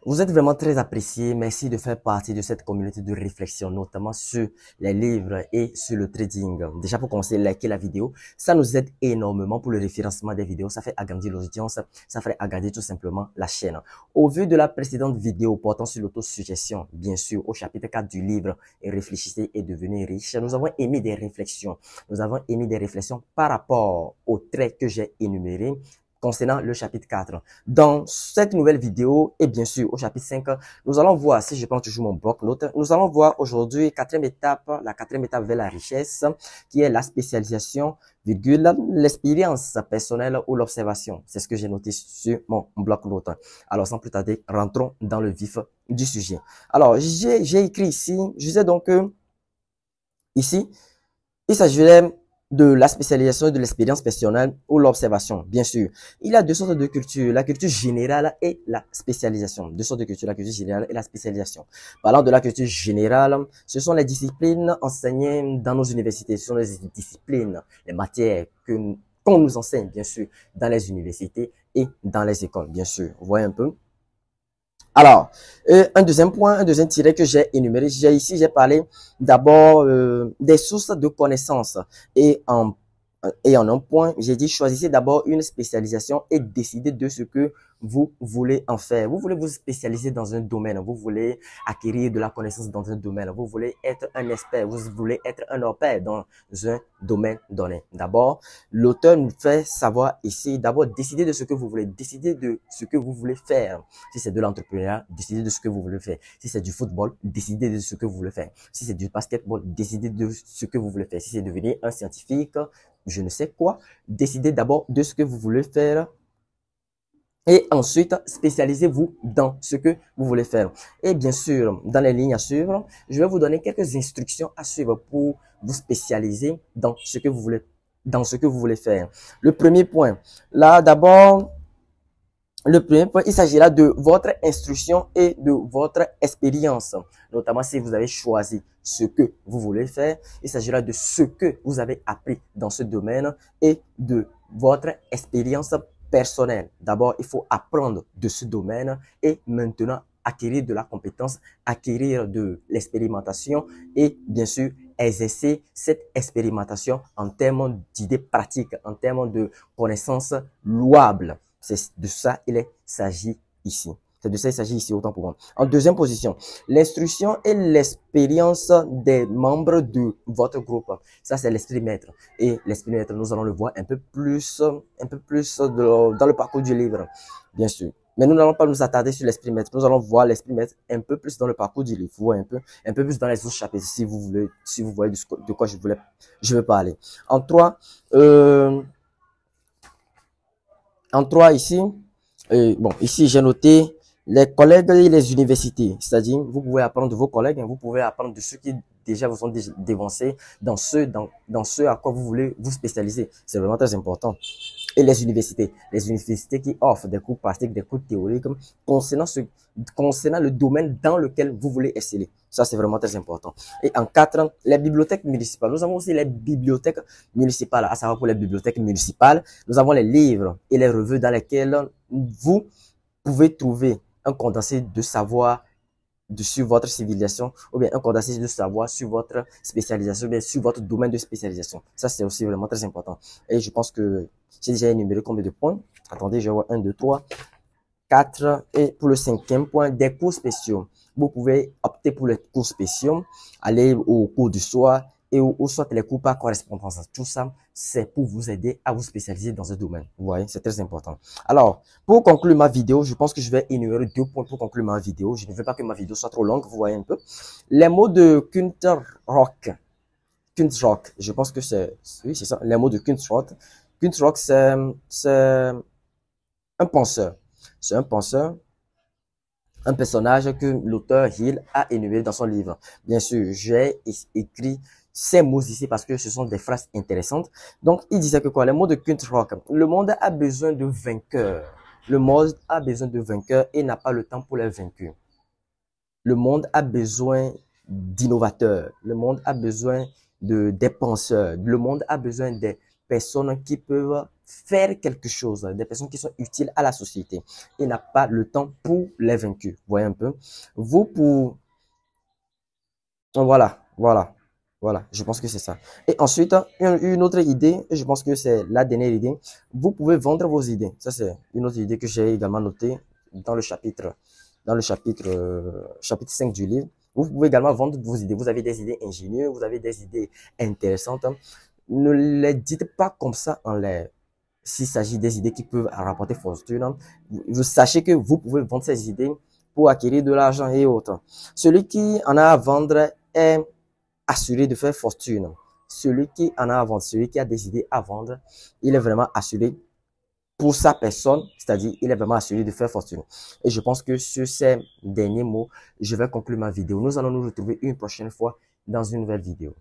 Vous êtes vraiment très apprécié. Merci de faire partie de cette communauté de réflexion, notamment sur les livres et sur le trading. Déjà, pour commencer, likez la vidéo. Ça nous aide énormément pour le référencement des vidéos. Ça fait agrandir l'audience. Ça fait agrandir tout simplement la chaîne. Au vu de la précédente vidéo portant sur l'autosuggestion, bien sûr, au chapitre 4 du livre et réfléchissez et devenez riche, nous avons émis des réflexions. Nous avons émis des réflexions par rapport aux traits que j'ai énumérés concernant le chapitre 4. Dans cette nouvelle vidéo, et bien sûr au chapitre 5, nous allons voir, si je prends toujours mon bloc-notes, nous allons voir aujourd'hui la quatrième étape vers la richesse, qui est la spécialisation, virgule, l'expérience personnelle ou l'observation. C'est ce que j'ai noté sur mon bloc-notes. Alors, sans plus tarder, rentrons dans le vif du sujet. Alors, j'ai écrit ici, je disais donc que, ici, il s'agirait de la spécialisation et de l'expérience personnelle ou l'observation, bien sûr. Il y a deux sortes de culture, la culture générale et la spécialisation. Deux sortes de culture, la culture générale et la spécialisation. Parlant de la culture générale, ce sont les disciplines enseignées dans nos universités. Ce sont les disciplines, les matières qu'on nous enseigne, bien sûr, dans les universités et dans les écoles, bien sûr. Vous voyez un peu? Alors, un deuxième point, un deuxième tiret que j'ai énuméré, j'ai parlé d'abord des sources de connaissances. Et en un point, j'ai dit choisissez d'abord une spécialisation et décidez de ce que vous voulez en faire. Vous voulez vous spécialiser dans un domaine, vous voulez acquérir de la connaissance dans un domaine, vous voulez être un expert, vous voulez être un opère dans un domaine donné. D'abord, l'auteur nous fait savoir ici, d'abord décider de ce que vous voulez, décider de ce que vous voulez faire. Si c'est de l'entrepreneuriat, décidez de ce que vous voulez faire. Si c'est du football, décidez de ce que vous voulez faire. Si c'est du basketball, décidez de ce que vous voulez faire. Si c'est devenir un scientifique, je ne sais quoi, décidez d'abord de ce que vous voulez faire et ensuite spécialisez-vous dans ce que vous voulez faire. Et bien sûr, dans les lignes à suivre, je vais vous donner quelques instructions à suivre pour vous spécialiser dans ce que vous voulez faire. Le premier point, là d'abord, le premier point, il s'agira de votre instruction et de votre expérience. Notamment si vous avez choisi ce que vous voulez faire, il s'agira de ce que vous avez appris dans ce domaine et de votre expérience personnelle. D'abord, il faut apprendre de ce domaine et maintenant acquérir de la compétence, acquérir de l'expérimentation et bien sûr exercer cette expérimentation en termes d'idées pratiques, en termes de connaissances louables. C'est de ça il s'agit ici. C'est de ça il s'agit ici, autant pour moi. En deuxième position, l'instruction et l'expérience des membres de votre groupe. Ça, c'est l'esprit maître. Et l'esprit maître, nous allons le voir un peu plus dans le parcours du livre, bien sûr. Mais nous n'allons pas nous attarder sur l'esprit maître. Nous allons voir l'esprit maître un peu plus dans le parcours du livre. Vous voyez un peu plus dans les autres chapitres, si vous voyez de quoi je veux parler. En trois, ici, bon, ici j'ai noté les collègues et les universités. C'est-à-dire, vous pouvez apprendre de vos collègues, vous pouvez apprendre de ceux qui déjà vous ont dévancé dans ce à quoi vous voulez vous spécialiser. C'est vraiment très important. Et les universités qui offrent des cours pratiques, des cours théoriques concernant le domaine dans lequel vous voulez exceller. Ça, c'est vraiment très important. Et en 4, les bibliothèques municipales. Nous avons aussi les bibliothèques municipales, à savoir pour les bibliothèques municipales, nous avons les livres et les revues dans lesquelles vous pouvez trouver un condensé de savoir sur votre civilisation ou bien un condensé de savoir sur votre spécialisation ou bien sur votre domaine de spécialisation. Ça, c'est aussi vraiment très important. Et je pense que j'ai déjà énuméré combien de points. Attendez, je vois 1, 2, 3, 4. Et pour le cinquième point, des cours spéciaux. Vous pouvez opter pour les cours spéciaux, aller au cours du soir et ou soit les cours par correspondance. Tout ça, c'est pour vous aider à vous spécialiser dans un domaine. Vous voyez, c'est très important. Alors, pour conclure ma vidéo, je pense que je vais énumérer 2 points pour conclure ma vidéo. Je ne veux pas que ma vidéo soit trop longue, vous voyez un peu. Les mots de Kuntrock. Kuntrock, je pense que oui, c'est ça, les mots de Kuntrock. Kuntrock, c'est un penseur. C'est un penseur, un personnage que l'auteur Hill a énuméré dans son livre. Bien sûr, j'ai écrit ces mots ici parce que ce sont des phrases intéressantes. Donc, il disait que quoi? Les mots de Kuntrock. Le monde a besoin de vainqueurs. Le monde a besoin de vainqueurs et n'a pas le temps pour les vaincus. Le monde a besoin d'innovateurs. Le monde a besoin des penseurs. Le monde a besoin des personnes qui peuvent faire quelque chose, des personnes qui sont utiles à la société. Il n'a pas le temps pour les vaincus. Vous voyez un peu? Vous pour... Voilà, je pense que c'est ça. Et ensuite, une autre idée, et je pense que c'est la dernière idée, vous pouvez vendre vos idées. Ça, c'est une autre idée que j'ai également notée dans le chapitre 5 du livre. Vous pouvez également vendre vos idées. Vous avez des idées ingénieuses, vous avez des idées intéressantes. Ne les dites pas comme ça en l'air. S'il s'agit des idées qui peuvent rapporter fortune, vous sachez que vous pouvez vendre ces idées pour acquérir de l'argent et autres. Celui qui en a à vendre est assuré de faire fortune. Celui qui en a à vendre, celui qui a des idées à vendre, il est vraiment assuré pour sa personne, c'est-à-dire il est vraiment assuré de faire fortune. Et je pense que sur ces derniers mots, je vais conclure ma vidéo. Nous allons nous retrouver une prochaine fois dans une nouvelle vidéo.